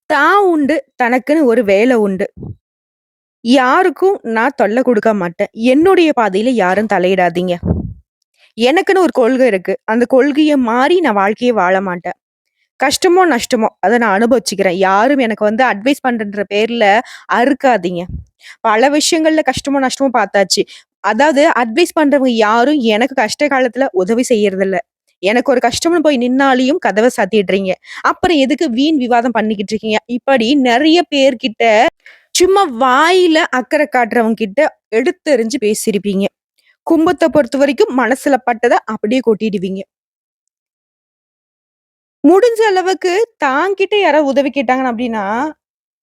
தான் உண்டு, தனக்குன்னு ஒரு வேலை உண்டு. யாருக்கும் நான் தொல்ல குடுக்க மாட்டேன். என்னுடைய பாதையில யாரும் தலையிடாதீங்க. எனக்குன்னு ஒரு கொள்கை இருக்கு. அந்த கொள்கைய மாறி நான் வாழ்க்கைய வாழ மாட்டேன். கஷ்டமோ, நஷ்டமோ அத நான் அனுபவிச்சுக்கிறேன். யாரும் எனக்கு அட்வைஸ் பண்றன்ற பேர்ல அறுக்காதீங்க. பல விஷயங்கள்ல கஷ்டமோ, நஷ்டமோ பார்த்தாச்சு. அதாவது அட்வைஸ் பண்றவங்க யாரும் எனக்கு கஷ்ட காலத்துல உதவி செய்யறதில்ல. எனக்கு ஒரு கஷ்டம்னு போய் நின்னாலியும் கதவ சாத்திடுறீங்க. அப்புறம் எதுக்கு வீண் விவாதம் பண்ணிக்கிட்டு இருக்கீங்க? இப்படி நெறைய பேர்கிட்ட சும்மா வாயில அக்கறை காட்டுறவங்க கிட்ட எடுத்தெறிஞ்சு பேசியிருப்பீங்க. கும்பத்த பொறுத்தவரைக்கும் மனசுல பட்டத அப்படியே கொட்டிடுவீங்க. முடிஞ்ச அளவுக்கு தாங்கிட்ட யாராவது உதவி கேட்டாங்கன்னு அப்படின்னா,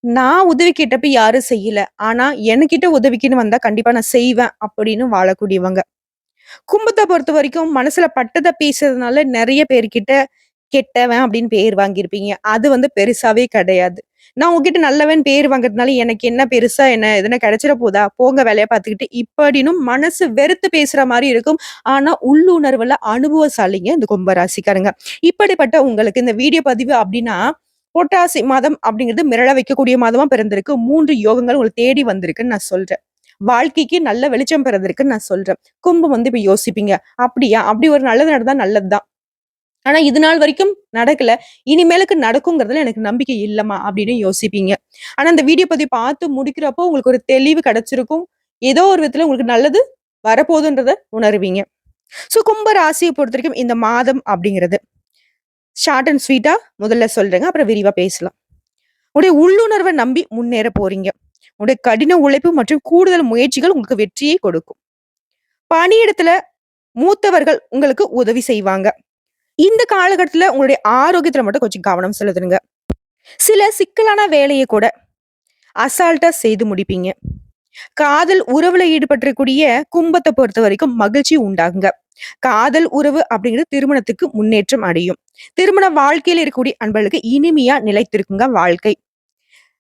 நான் உதவி கேட்டப்ப யாரும் செய்யல. ஆனா என்கிட்ட உதவிக்குன்னு வந்தா கண்டிப்பா நான் செய்வேன் அப்படின்னு வாழக்கூடியவங்க. கும்பத்த பொறுத்தவரைக்கும் மனசுல பட்டத பேசுறதுனால நெறைய பேர்கிட்ட கெட்டவன் அப்படின்னு பேர் வாங்கியிருப்பீங்க. அது பெருசாவே கிடையாது. நான் உங்ககிட்ட நல்லவன் பேர் வாங்குறதுனால எனக்கு என்ன பெருசா என்ன எதுனா கிடைச்சிட போதா? போங்க வேலைய பார்த்துக்கிட்டு இப்படின்னும் மனசு வெறுத்து பேசுற மாரி இருக்கும். ஆனா உள்ளுணர்வுல அனுபவசாலிங்க இந்த கும்ப ராசிக்காரங்க. இப்படிப்பட்ட உங்களுக்கு இந்த வீடியோ பதிவு அப்படின்னா, புரட்டாசி மாதம் அப்படிங்கிறது மிரள வைக்கக்கூடிய மாதமா பிறந்திருக்கு. 3 யோகங்கள் உங்கள தேடி வந்திருக்குன்னு நான் சொல்றேன். வாழ்க்கைக்கு நல்ல வெளிச்சம் பிறந்திருக்குன்னு நான் சொல்றேன். கும்பம் இப்ப யோசிப்பீங்க. அப்படியா? அப்படி ஒரு நல்லது நடந்தா நல்லது தான். ஆனா இது நாள் வரைக்கும் நடக்கல. இனிமேலுக்கு நடக்குங்கிறதுல எனக்கு நம்பிக்கை இல்லம்மா அப்படின்னு யோசிப்பீங்க. ஆனா அந்த வீடியோ பதிவு பார்த்து முடிக்கிறப்போ உங்களுக்கு ஒரு தெளிவு கிடைச்சிருக்கும். ஏதோ ஒரு விதத்துல உங்களுக்கு நல்லது வரப்போகுதுன்றத உணருவீங்க. கும்ப ராசிய பொறுத்தவரைக்கும் இந்த மாதம் அப்படிங்கிறது ஷார்ட் அண்ட் ஸ்வீட்டா முதல்ல சொல்றேங்க. அப்புறம் விரிவா பேசலாம். உடைய உள்ளுணர்வ நம்பி முன்னேற போறீங்க. உடைய கடின உழைப்பு மற்றும் கூடுதல் முயற்சிகள் உங்களுக்கு வெற்றியை கொடுக்கும். பணியிடத்துல மூத்தவர்கள் உங்களுக்கு உதவி செய்வாங்க. இந்த காலகட்டத்துல உங்களுடைய ஆரோக்கியத்துல மட்டும் கொஞ்சம் கவனம் செலுத்தணுங்க. சில சிக்கலான வேலைய கூட அசால்ட்டா செய்து முடிப்பீங்க. காதல் உறவுல ஈடுபட்டிருக்கக்கூடிய கும்பத்த பொறுத்தவரைக்கும் மகிழ்ச்சி உண்டாகுங்க. காதல் உறவு அப்படிங்கிறது திருமணத்துக்கு முன்னேற்றம் அடையும். திருமண வாழ்க்கையில இருக்கக்கூடிய அன்பர்களுக்கு இனிமையா நிலைத்திருக்குங்க வாழ்க்கை.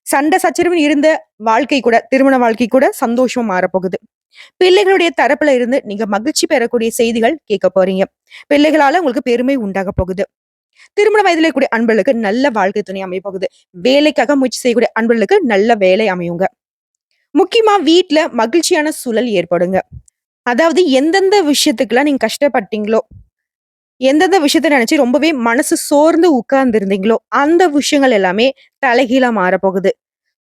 சண்டை சச்சரவுன்னு இருந்த வாழ்க்கை கூட திருமண வாழ்க்கை கூட சந்தோஷமா மாறப்போகுது. பிள்ளைகளுடைய தரப்புல இருந்து நீங்க மகிழ்ச்சி பெறக்கூடிய செய்திகள் கேட்க போறீங்க. பிள்ளைகளால உங்களுக்கு பெருமை உண்டாக போகுது. திருமண வயதிலே கூடிய அன்பர்களுக்கு நல்ல வாழ்க்கை துணை அமைய போகுது. வேலைக்காக முயற்சி செய்யக்கூடிய அன்பர்களுக்கு நல்ல வேலை அமையுங்க. முக்கியமா வீட்ல மகிழ்ச்சியான சூழல் ஏற்படுங்க. அதாவது எந்தெந்த விஷயத்துக்கெல்லாம் நீங்க கஷ்டப்பட்டீங்களோ, எந்தெந்த விஷயத்த நினைச்சு ரொம்பவே மனசு சோர்ந்து உட்கார்ந்து இருந்தீங்களோ, அந்த விஷயங்கள் எல்லாமே தலைகீழா மாறப்போகுது.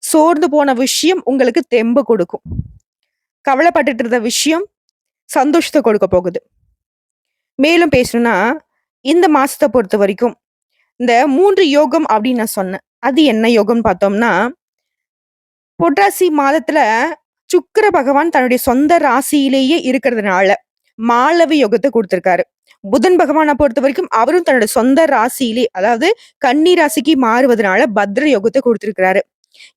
சோர்ந்து போன விஷயம் உங்களுக்கு தெம்பு கொடுக்கும். கவலைப்பட்டுட்டு இருந்த விஷயம் சந்தோஷத்த கொடுக்க போகுது. மேலும் பேசணும்னா, இந்த மாசத்த பொறுத்தவரைக்கும், இந்த 3 யோகம் அப்படின்னு நான் சொன்னேன். அது என்ன யோகம்ன்னு பார்த்தோம்னா, புரட்டாசி மாதத்துல சுக்கிர பகவான் தன்னுடைய சொந்த ராசியிலேயே இருக்கிறதுனால, மாளவி யோகத்த குடுத்திருக்காரு. புதன் பகவான பொறுத்தவரைக்கும் அவரும் தன்னோட சொந்த ராசியிலே, அதாவது கன்னி ராசிக்கு மாறுவதனால பத்ர யோகத்த குடுத்திருக்கிறாரு.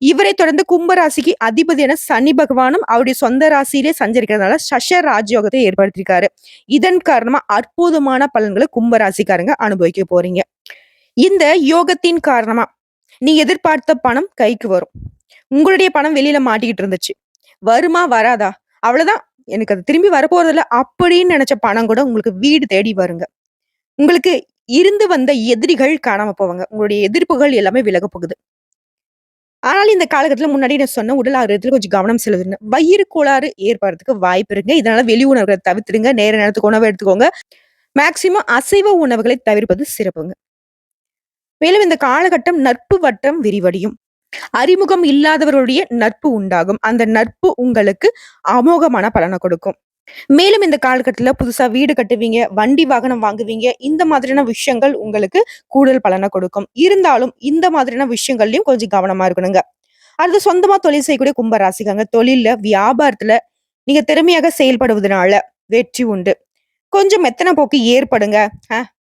இவரை தொடர்ந்து கும்ப ராசிக்கு அதிபதியான சனி பகவானும் அவருடைய சொந்த ராசியிலே சஞ்சரிக்கிறதுனால சஷ ராஜயோகத்தை ஏற்படுத்தியிருக்காரு. இதன் காரணமா அற்புதமான பலன்களை கும்ப ராசிக்காரங்க அனுபவிக்க போறீங்க. இந்த யோகத்தின் காரணமா நீங்க எதிர்பார்த்த பணம் கைக்கு வரும். உங்களுடைய பணம் வெளியில மாட்டிக்கிட்டு இருந்துச்சு. வருமா வராதா? அவ்வளவுதான். எனக்கு அது திரும்பி வரப்போறதில்ல அப்படின்னு நினைச்ச பணம் கூட உங்களுக்கு வீடு தேடி வருங்க. உங்களுக்கு இருந்து வந்த எதிரிகள் காணாம போவாங்க. உங்களுடைய எதிர்ப்புகள் எல்லாமே விலகப் போகுது. ஆனால் இந்த காலகட்டத்துல முன்னாடி நான் சொன்ன உடல் ஆரோக்கியத்துல கொஞ்சம் கவனம் செலுத்துங்க. வயிறு கோளாறு ஏற்படுறதுக்கு வாய்ப்பு இருக்குங்க. இதனால வெளி உணவுகளை தவிர்த்துடுங்க. நேர நேரத்துக்கு உணவு எடுத்துக்கோங்க. மேக்ஸிமம் அசைவ உணவுகளை தவிர்ப்பது சிறப்புங்க. மேலும் இந்த காலகட்டம் நட்பு வட்டம் விரிவடையும். அறிமுகம் இல்லாதவர்களுடைய நட்பு உண்டாகும். அந்த நட்பு உங்களுக்கு அமோகமான பலனை கொடுக்கும். மேலும் இந்த காலகட்டத்துல புதுசா வீடு கட்டுவீங்க, வண்டி வாகனம் வாங்குவீங்க. இந்த மாதிரியான விஷயங்கள் உங்களுக்கு கூடுதல் பலனை கொடுக்கும். இருந்தாலும் இந்த மாதிரியான விஷயங்கள்லயும் கொஞ்சம் கவனமா இருக்கணுங்க. அடுத்து சொந்தமா தொழில் செய்யக்கூடிய கும்ப ராசிக்காரங்க தொழில்ல, வியாபாரத்துல நீங்க திறமையாக செயல்படுவதனால வெற்றி உண்டு. கொஞ்சம் மெத்தன போக்கு ஏற்படுங்க.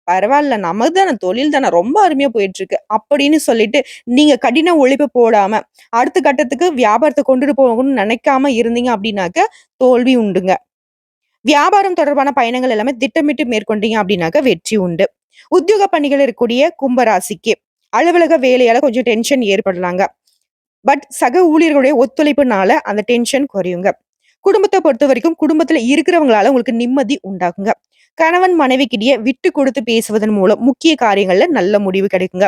பரவால்ல நமக்கு தானே தொழில் தானே ரொம்ப அருமையா போயிட்டு இருக்கு அப்படின்னு சொல்லிட்டு நீங்க கடின உழைப்பு போடாம அடுத்த கட்டத்துக்கு வியாபாரத்தை கொண்டுட்டு போகணும்னு நினைக்காம இருந்தீங்க அப்படின்னாக்க தோல்வி உண்டுங்க. வியாபாரம் தொடர்பான பயணங்கள் எல்லாமே திட்டமிட்டு மேற்கொண்டீங்க அப்படின்னாக்க வெற்றி உண்டு. உத்தியோக பணிகள் இருக்கக்கூடிய கும்பராசிக்கு அலுவலக வேலையால கொஞ்சம் டென்ஷன் ஏற்படலாங்க. பட் சக ஊழியர்களுடைய ஒத்துழைப்புனால அந்த டென்ஷன் குறையுங்க. குடும்பத்தை பொறுத்த வரைக்கும் குடும்பத்துல இருக்கிறவங்களால உங்களுக்கு நிம்மதி உண்டாகுங்க. கணவன் மனைவிக்கிடையே விட்டு கொடுத்து பேசுவதன் மூலம் முக்கிய காரியங்கள்ல நல்ல முடிவு கிடைக்குங்க.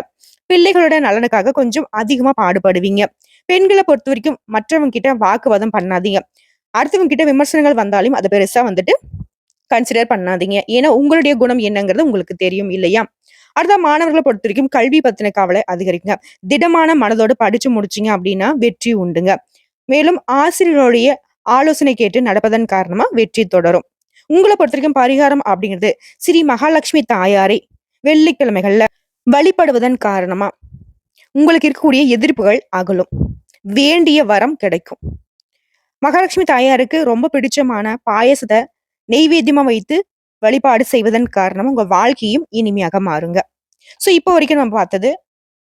பிள்ளைகளோட நலனுக்காக கொஞ்சம் அதிகமா பாடுபடுவீங்க. பெண்கள பொறுத்தவரைக்கும் மற்றவங்க கிட்ட வாக்குவாதம் பண்ணாதீங்க. அடுத்தவங்க கிட்ட விமர்சனங்கள் வந்தாலும் அத பெருசா வந்துட்டு கன்சிடர் பண்ணாதீங்க. ஏன்னா உங்களுடைய குணம் என்னங்கிறது உங்களுக்கு தெரியும் இல்லையா? அடுத்த மாணவர்கள பொறுத்தவரைக்கும் கல்வி பத்தின கவலை அதிகரிக்குங்க. திடமான மனதோட படிச்சு முடிச்சீங்க அப்டின்னா வெற்றி உண்டுங்க. மேலும் ஆசிரியர்களுடைய ஆலோசனை கேட்டு நடப்பதன் காரணமா வெற்றி தொடரும். உங்கள பொறுத்தவரைக்கும் பரிகாரம் அப்படிங்கிறது ஸ்ரீ மகாலட்சுமி தாயாரை வெள்ளிக்கிழமைகள்ல வழிபடுவதன் காரணமா உங்களுக்கு இருக்கக்கூடிய எதிர்ப்புகள் அகலும். வேண்டிய வரம் கிடைக்கும். மகாலட்சுமி தாயாருக்கு ரொம்ப பிடிச்சமான பாயாசத்த நெய்வேத்தியமா வைத்து வழிபாடு செய்வதன் காரணமா உங்க வாழ்க்கையும் இனிமையாக மாறுங்க. சோ இப்போ வரைக்கும் நம்ம பார்த்தது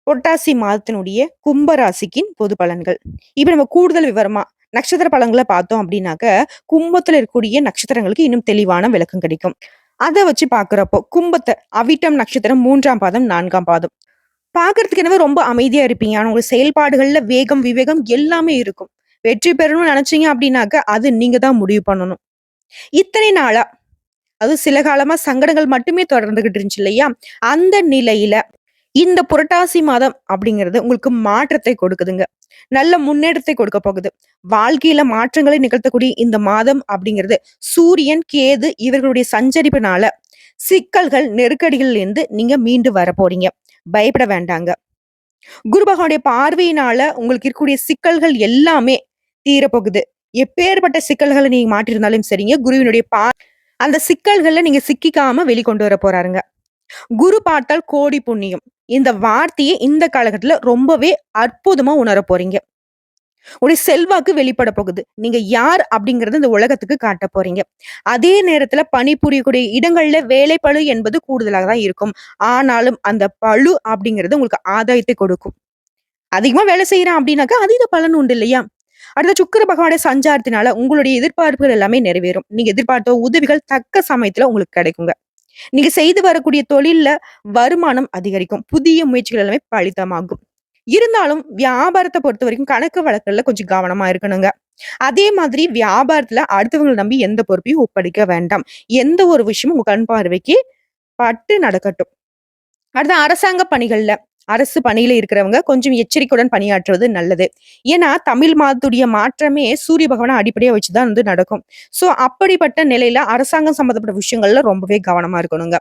புரட்டாசி மாதத்தினுடைய கும்ப ராசிக்கின் பொது பலன்கள். இப்ப நம்ம கூடுதல் விவரமா நட்சத்திர பலன்கள பார்த்தோம் அப்படின்னாக்க, கும்பத்துல இருக்கக்கூடிய நட்சத்திரங்களுக்கு இன்னும் தெளிவான விளக்கம் கிடைக்கும். அத வச்சு பார்க்கிறப்போ, கும்பத்த அவிட்டம் நட்சத்திரம் 3ஆம் பாதம், 4ஆம் பாதம். பார்க்கறதுக்கு என்னவோ ரொம்ப அமைதியா இருப்பீங்க. ஆனா உங்க செயல்பாடுகள்ல வேகம், விவேகம் எல்லாமே இருக்கும். வெற்றி பெறணும்னு நினைச்சீங்க அப்படின்னாக்க, அது நீங்க தான் முடிவு பண்ணணும். இத்தனை நாளா, அதுவும் சில காலமா சங்கடங்கள் மட்டுமே தொடர்ந்துகிட்டு இருந்துச்சு இல்லையா? அந்த நிலையில இந்த புரட்டாசி மாதம் அப்படிங்கிறது உங்களுக்கு மாற்றத்தை கொடுக்குதுங்க. நல்ல முன்னேற்றத்தை கொடுக்க போகுது. வாழ்க்கையில மாற்றங்களை நிகழ்த்தக்கூடிய இந்த மாதம் அப்படிங்கிறது சூரியன், கேது இவர்களுடைய சஞ்சரிப்பினால சிக்கல்கள், நெருக்கடிகள்ல இருந்து நீங்க மீண்டு வர போறீங்க. பயப்பட வேண்டாங்க. குரு பகவானுடைய பார்வையினால உங்களுக்கு இருக்கக்கூடிய சிக்கல்கள் எல்லாமே தீரப்போகுது. எப்பேற்பட்ட சிக்கல்கள நீங்க மாட்டியிருந்தாலும் சரிங்க, குருவினுடைய அந்த சிக்கல்கள்ல நீங்க சிக்கிக்காம வெளிக்கொண்டு வர போறாருங்க. குரு பார்த்தால் கோடி புண்ணியம். இந்த வார்த்தையை இந்த காலகட்டத்துல ரொம்பவே அற்புதமா உணரப் போறீங்க. உடைய செல்வாக்கு வெளிப்பட போகுது. நீங்க யார் அப்படிங்கறத இந்த உலகத்துக்கு காட்டப் போறீங்க. அதே நேரத்துல பணிபுரியக்கூடிய இடங்கள்ல வேலைப்பளு என்பது கூடுதலாக தான் இருக்கும். ஆனாலும் அந்த பளு அப்படிங்கிறது உங்களுக்கு ஆதாயத்தை கொடுக்கும். அதிகமா வேலை செய்யறேன் அப்படின்னாக்கா அதீத பலன் உண்டு இல்லையா? அடுத்த சுக்கிர பகவானுடைய சஞ்சாரத்தினால உங்களுடைய எதிர்பார்ப்புகள் எல்லாமே நிறைவேறும். நீங்க எதிர்பார்த்த உதவிகள் தக்க சமயத்துல உங்களுக்கு கிடைக்குங்க. நீங்க செய்து வரக்கூடிய தொழில்ல வருமானம் அதிகரிக்கும். புதிய முயற்சிகள் எல்லாமே பலிதமாகும். இருந்தாலும் வியாபாரத்த பொறுத்தவரைக்கும் கணக்கு வழக்குகள்ல கொஞ்சம் கவனமா இருக்கணுங்க. அதே மாதிரி வியாபாரத்துல அடுத்தவங்கள நம்பி எந்த பொறுப்பையும் ஒப்படைக்க வேண்டாம். எந்த ஒரு விஷயமும் உங்க கண் பார்வைக்கு பட்டு நடக்கட்டும். அடுத்து அரசாங்க பணிகள்ல அரசு பணியில இருக்கிறவங்க கொஞ்சம் எச்சரிக்கையுடன் பணியாற்றுவது நல்லது. ஏன்னா தமிழ் மாதத்துடைய மாற்றமே சூரிய பகவான அடிப்படையா வச்சுதான் வந்து நடக்கும். சோ அப்படிப்பட்ட நிலையில அரசாங்கம் சம்பந்தப்பட்ட விஷயங்கள்ல ரொம்பவே கவனமா இருக்கணுங்க.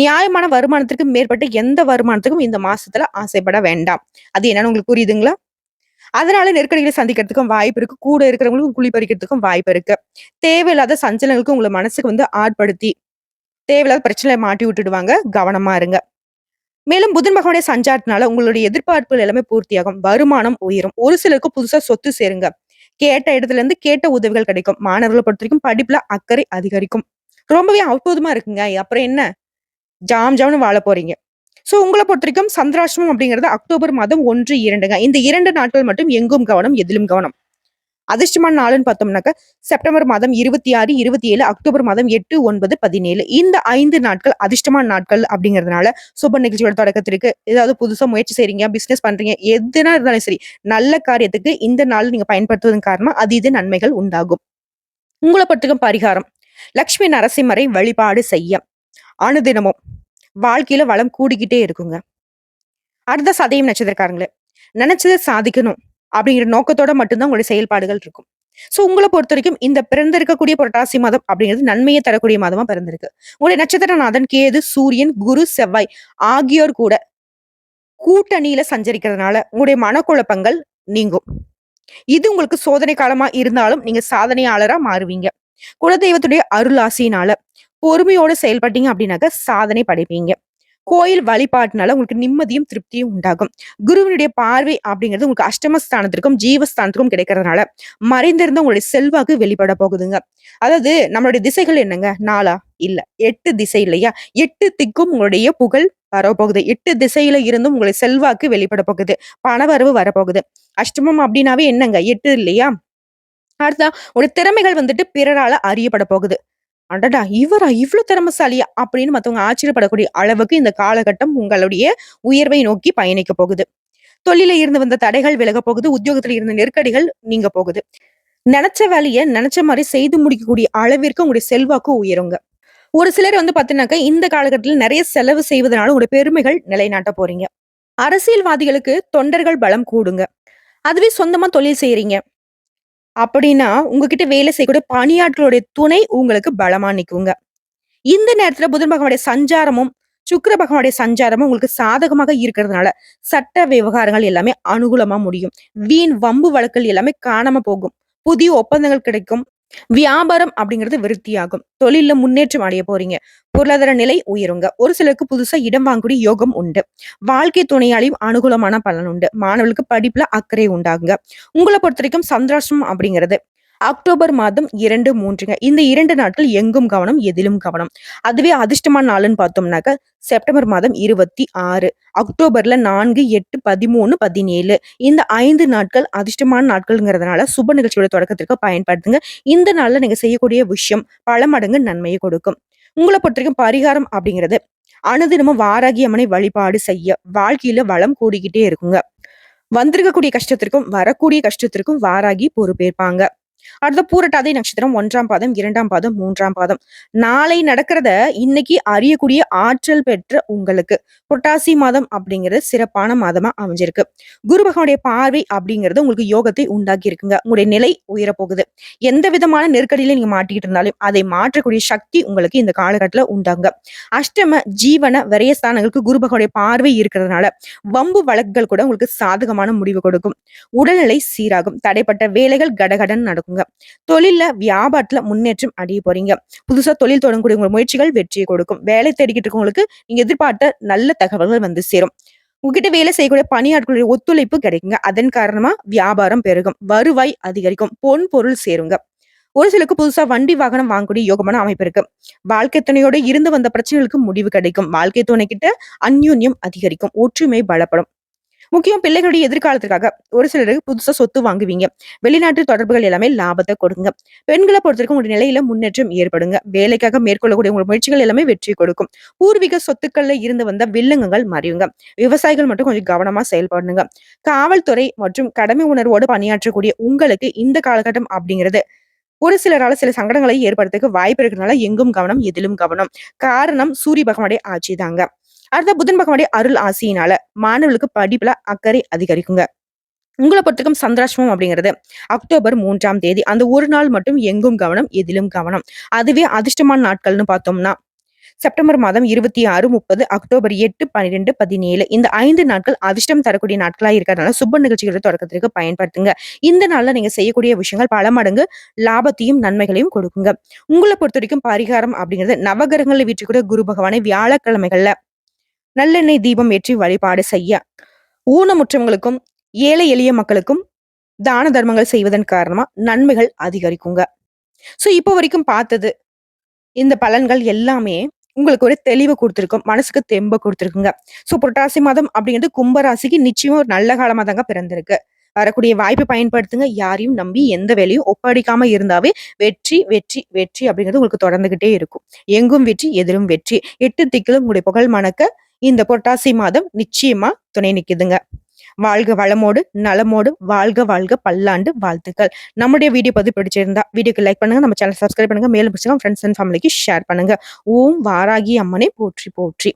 நியாயமான வருமானத்திற்கு மேற்பட்ட எந்த வருமானத்துக்கும் இந்த மாசத்துல ஆசைப்பட வேண்டாம். அது என்னன்னு உங்களுக்கு புரியுதுங்களா? அதனால நெருக்கடிகளை சந்திக்கிறதுக்கும் வாய்ப்பு இருக்கு. கூட இருக்கிறவங்களுக்கும் குழி பறிக்கிறதுக்கும் வாய்ப்பு இருக்கு. தேவையில்லாத சஞ்சலங்களுக்கு உங்கள மனசுக்கு வந்து ஆட்படுத்தி தேவையில்லாத பிரச்சனையில மாட்டி விட்டுடுவாங்க. கவனமா இருங்க. மேலும் புதன் பகவானுடைய சஞ்சாரத்தினால உங்களுடைய எதிர்பார்ப்புகள் எல்லாமே பூர்த்தியாகும். வருமானம் உயரும். ஒரு சிலருக்கு புதுசா சொத்து சேருங்க. கேட்ட இடத்துல இருந்து கேட்ட உதவிகள் கிடைக்கும். மாணவர்களை பொறுத்தவரைக்கும் படிப்புல அக்கறை அதிகரிக்கும். ரொம்பவே அற்புதமா இருக்குங்க. அப்புறம் என்ன? ஜாம் ஜாம்னு வாழ போறீங்க. சோ உங்கள பொறுத்தவரைக்கும் சந்திராஷ்டமம் அப்படிங்கிறது அக்டோபர் மாதம் 1, 2ங்க. இந்த 2 நாட்கள் மட்டும் எங்கும் கவனம், எதிலும் கவனம். அதிர்ஷ்டமான நாளுன்னு பார்த்தோம்னாக்க, செப்டம்பர் மாதம் 26, 27, அக்டோபர் மாதம் 8, 9, 17 இந்த 5 நாட்கள் அதிர்ஷ்டமான நாட்கள் அப்படிங்கிறதுனால, சுப நிகழ்ச்சியோட தொடக்கத்திற்கு ஏதாவது புதுசா முயற்சி செய்றீங்க, பிசினஸ் பண்றீங்க, எதுனா இருந்தாலும் சரி, நல்ல காரியத்துக்கு இந்த நாள் நீங்க பயன்படுத்துவதன் காரணமா அதீத நன்மைகள் உண்டாகும். உங்கள பொறுத்தவரைக்கும் பரிகாரம், லட்சுமி நரசிம்மரை வழிபாடு செய்ய அனுதினமும் வாழ்க்கையில வளம் கூடிக்கிட்டே இருக்குங்க. அடுத்த சதயம் நட்சத்திரக்காரங்களே, நினைச்சதை சாதிக்கணும் அப்படிங்கிற நோக்கத்தோட மட்டும்தான் உங்களுடைய செயல்பாடுகள் இருக்கும். சோ உங்கள பொறுத்தவரைக்கும் இந்த பிறந்திருக்கக்கூடிய புரட்டாசி மாதம் அப்படிங்கிறது நன்மையை தரக்கூடிய மாதமா பிறந்திருக்கு. உங்களுடைய நட்சத்திரநாதன் கேது, சூரியன், குரு, செவ்வாய் ஆகியோர் கூட கூட்டணியில சஞ்சரிக்கிறதுனால உங்களுடைய மனக்குழப்பங்கள் நீங்கும். இது உங்களுக்கு சோதனை காலமா இருந்தாலும் நீங்க சாதனையாளரா மாறுவீங்க. குலதெய்வத்துடைய அருள் ஆசியினால பொறுமையோட செயல்பட்டீங்க அப்படின்னாக்க சாதனை படைப்பீங்க. கோயில் வழிபாட்டுனால உங்களுக்கு நிம்மதியும் திருப்தியும் உண்டாகும். குருவினுடைய பார்வை அப்படிங்கிறது உங்களுக்கு அஷ்டமஸ்தானத்திற்கும் ஜீவஸ்தானத்திற்கும் கிடைக்கிறதுனால மறைந்திருந்த உங்களுடைய செல்வாக்கு வெளிப்பட போகுதுங்க. அதாவது நம்மளுடைய திசைகள் என்னங்க? 4 இல்ல 8 திசை இல்லையா? 8 திக்கும் உங்களுடைய புகழ் வரப்போகுது. 8 திசையில இருந்தும் உங்களுடைய செல்வாக்கு வெளிப்பட போகுது. பணவரவு வரப்போகுது. அஷ்டமம் அப்படின்னாவே என்னங்க? 8 இல்லையா? அடுத்தா உங்களுடைய திறமைகள் வந்துட்டு பிறரால அறியப்பட போகுது. அடடா! இவரா இவ்ளோ திறமைசாலியா? அப்படின்னு மத்தவங்க ஆச்சரியப்படக்கூடிய அளவுக்கு இந்த காலகட்டம் உங்களுடைய உயர்வை நோக்கி பயணிக்க போகுது. தொழில்ல இருந்து வந்த தடைகள் விலகப் போகுது. உத்தியோகத்துல இருந்த நெருக்கடிகள் நீங்க போகுது. நெனச்ச வேலைய நெனச்ச மாரி செய்து முடிக்கக்கூடிய அளவிற்கு உங்களுடைய செல்வாக்கு உயருங்க. ஒரு சிலர் வந்து பாத்தீங்கன்னாக்க, இந்த காலகட்டத்துல நெறைய செலவு செய்வதனால உங்களுடைய பெருமைகள் நிலைநாட்ட போறீங்க. அரசியல்வாதிகளுக்கு தொண்டர்கள் பலம் கூடுங்க. அதுவே சொந்தமா தொழில் செய்றீங்க அப்படின்னா, உங்ககிட்ட வேலை செய்யக்கூடிய பணியாட்களுடைய துணை உங்களுக்கு பலமா நிக்குங்க. இந்த நேரத்துல புதன் பகவானுடைய சஞ்சாரமும், சுக்கிர பகவானுடைய சஞ்சாரமும் உங்களுக்கு சாதகமாக இருக்கிறதுனால, சட்ட விவகாரங்கள் எல்லாமே அனுகூலமா முடியும். வீண் வம்பு வழக்குகள் எல்லாமே காணாம போகும். புதிய ஒப்பந்தங்கள் கிடைக்கும். வியாபாரம் அப்படிங்கிறது விருத்தியாகும். தொழில்ல முன்னேற்றம் அடைய போறீங்க. பொருளாதார நிலை உயருங்க. ஒரு சிலருக்கு புதுசா இடம் வாங்கக்கூடிய யோகம் உண்டு. வாழ்க்கை துணையாளியும் அனுகூலமான பலன் உண்டு. மாணவர்களுக்கு படிப்புல அக்கறை உண்டாகுங்க. உங்கள பொறுத்தவரைக்கும் சந்திராஷ்டமம் அப்படிங்கிறது அக்டோபர் மாதம் 2, 3ங்க. இந்த 2 நாட்கள் எங்கும் கவனம், எதிலும் கவனம். அதுவே அதிர்ஷ்டமான நாளுன்னு பார்த்தோம்னாக்க, செப்டம்பர் மாதம் 26, அக்டோபர்ல 4, 8, 13, 17 இந்த 5 நாட்கள் அதிர்ஷ்டமான நாட்கள்ங்கிறதுனால சுப நிகழ்ச்சியோட தொடக்கத்திற்கு பயன்படுத்துங்க. இந்த நாள்ல நீங்க செய்யக்கூடிய விஷயம் பல மடங்கு நன்மையை கொடுக்கும். உங்கள பொறுத்தவரைக்கும் பரிகாரம் அப்படிங்கிறது, அனுதினமும் வாராகி அம்மனை வழிபாடு செய்ய வாழ்க்கையில வளம் கூடிக்கிட்டே இருக்குங்க. வந்திருக்கக்கூடிய கஷ்டத்திற்கும், வரக்கூடிய கஷ்டத்திற்கும் வாராகி பொறுப்பேற்பாங்க. அடுத்த பூரட்டாதி நட்சத்திரம் 1ஆம் பாதம், 2ஆம் பாதம், 3ஆம் பாதம். நாளை நடக்கிறத இன்னைக்கு அறியக்கூடிய ஆற்றல் பெற்ற உங்களுக்கு புரட்டாசி மாதம் அப்படிங்கிறது சிறப்பான மாதமா அமைஞ்சிருக்கு. குரு பகவானுடைய பார்வை அப்படிங்கிறது உங்களுக்கு யோகத்தை உண்டாக்கி இருக்குங்க. உங்களுடைய நிலை உயரப்போகுது. எந்த விதமான நெருக்கடியில நீங்க மாட்டிக்கிட்டு இருந்தாலும் அதை மாற்றக்கூடிய சக்தி உங்களுக்கு இந்த காலகட்டத்துல உண்டாங்க. அஷ்டம ஜீவன விரயஸ்தானங்களுக்கு குரு பகவானுடைய பார்வை இருக்கிறதுனால வம்பு வழக்குகள் கூட உங்களுக்கு சாதகமான முடிவு கொடுக்கும். உடல்நிலை சீராகும். தடைப்பட்ட வேலைகள் கடகடன் நடக்குங்க. தொழில்ல வியாபாரத்துல முன்னேற்றம் அடைய போறீங்க. புதுசா தொழில் தொடங்கக்கூடிய உங்க முயற்சிகள் வெற்றியை கொடுக்கும். வேலை தேடிக்கிட்டு இருக்கவங்களுக்கு நீங்க எதிர்பார்த்த நல்ல தகவல்கள் வந்து சேரும். உங்ககிட்ட வேலை செய்யக்கூடிய பணியாட்களுடைய ஒத்துழைப்பு கிடைக்குங்க. அதன் காரணமா வியாபாரம் பெருகும். வருவாய் அதிகரிக்கும். பொன் பொருள் சேருங்க. ஒரு சிலருக்கு புதுசா வண்டி வாகனம் வாங்கக்கூடிய யோகமான அமைப்பு இருக்கு. வாழ்க்கை துணையோட இருந்து வந்த பிரச்சனைகளுக்கு முடிவு கிடைக்கும். வாழ்க்கை துணை கிட்ட அந்யோன்யம் அதிகரிக்கும். ஒற்றுமை பலப்படும். முக்கியம் பிள்ளைகளுடைய எதிர்காலத்திற்காக ஒரு சிலருக்கு புதுசா சொத்து வாங்குவீங்க. வெளிநாட்டு தொடர்புகள் எல்லாமே லாபத்தை கொடுங்க. பெண்களை பொறுத்தவரைக்கும் உங்களுடைய நிலையில முன்னேற்றம் ஏற்படுங்க. வேலைக்காக மேற்கொள்ளக்கூடிய உங்கள் முயற்சிகள் எல்லாமே வெற்றி கொடுக்கும். பூர்வீக சொத்துக்கள்ல இருந்து வந்த வில்லங்கங்கள் மறையுங்க. விவசாயிகள் மட்டும் கொஞ்சம் கவனமா செயல்படுங்க. காவல்துறை மற்றும் கடமை உணர்வோடு பணியாற்றக்கூடிய உங்களுக்கு இந்த காலகட்டம் அப்படிங்கிறது ஒரு சிலரால சில சங்கடங்களை ஏற்படுறதுக்கு வாய்ப்பு இருக்கிறதுனால எங்கும் கவனம், எதிலும் கவனம். காரணம் சூரிய பகவானுடைய ஆட்சி தாங்க. அடுத்த புதன் பகவானுடைய அருள் ஆசியினால மாணவர்களுக்கு படிப்புல அக்கறை அதிகரிக்குங்க. உங்கள பொறுத்தவரைக்கும் சந்திராஷ்டமம் அப்படிங்கிறது அக்டோபர் 3ஆம் தேதி. அந்த ஒரு நாள் மட்டும் எங்கும் கவனம், எதிலும் கவனம். அதுவே அதிர்ஷ்டமான நாட்கள்னு பார்த்தோம்னா, செப்டம்பர் மாதம் 26, 30, அக்டோபர் 8, 12, 17 இந்த 5 நாட்கள் அதிர்ஷ்டம் தரக்கூடிய நாட்களா இருக்கிறதுனால சுப நிகழ்ச்சிகளோட தொடக்கத்திற்கு பயன்படுத்துங்க. இந்த நாள்ல நீங்க செய்யக்கூடிய விஷயங்கள் பல மடங்கு லாபத்தையும், நன்மைகளையும் கொடுக்குங்க. உங்கள பொறுத்தவரைக்கும் பரிகாரம் அப்படிங்கிறது நவகிரகங்கள்ல வீற்றிருக்கிற குரு பகவானை வியாழக்கிழமைகள்ல நல்லெண்ணெய் தீபம் ஏற்றி வழிபாடு செய்ய, ஊனமுற்றவங்களுக்கும், ஏழை எளிய மக்களுக்கும் தான தர்மங்கள் செய்வதன் காரணமா நன்மைகள் அதிகரிக்குங்க. சோ இப்போ வரைக்கும் பார்த்தது இந்த பலன்கள் எல்லாமே உங்களுக்கு ஒரு தெளிவு குடுத்திருக்கும். மனசுக்கு தெம்ப குடுத்திருக்குங்க. சோ புரட்டாசி மாதம் அப்படிங்கிறது கும்ப ராசிக்கு நிச்சயமா ஒரு நல்ல காலமா தாங்க பிறந்திருக்கு. வரக்கூடிய வாய்ப்பை பயன்படுத்துங்க. யாரையும் நம்பி எந்த வேலையும் ஒப்படைக்காம இருந்தாவே வெற்றி, வெற்றி, வெற்றி அப்படிங்கிறது உங்களுக்கு தொடர்ந்துகிட்டே இருக்கும். எங்கும் வெற்றி, எதிலும் வெற்றி. 8 திக்கிலும் உங்களுடைய புகழ் மணக்க இந்த புரட்டாசி மாதம் நிச்சயமா துணை நிக்குதுங்க. வாழ்க வளமோடு, நலமோடு, வாழ்க வாழ்க பல்லாண்டு வாழ்த்துக்கள். நம்முடைய வீடியோ பதிவு பிடிச்சிருந்தா வீடியோக்கு லைக் பண்ணுங்க. நம்ம சேனல் சப்ஸ்கிரைப் பண்ணுங்க. மேலும் பிடிச்சவங்க ஃப்ரெண்ட்ஸ் அண்ட் ஃபேமிலிக்கு ஷேர் பண்ணுங்க. ஓம் வாராகி அம்மனை போற்றி போற்றி.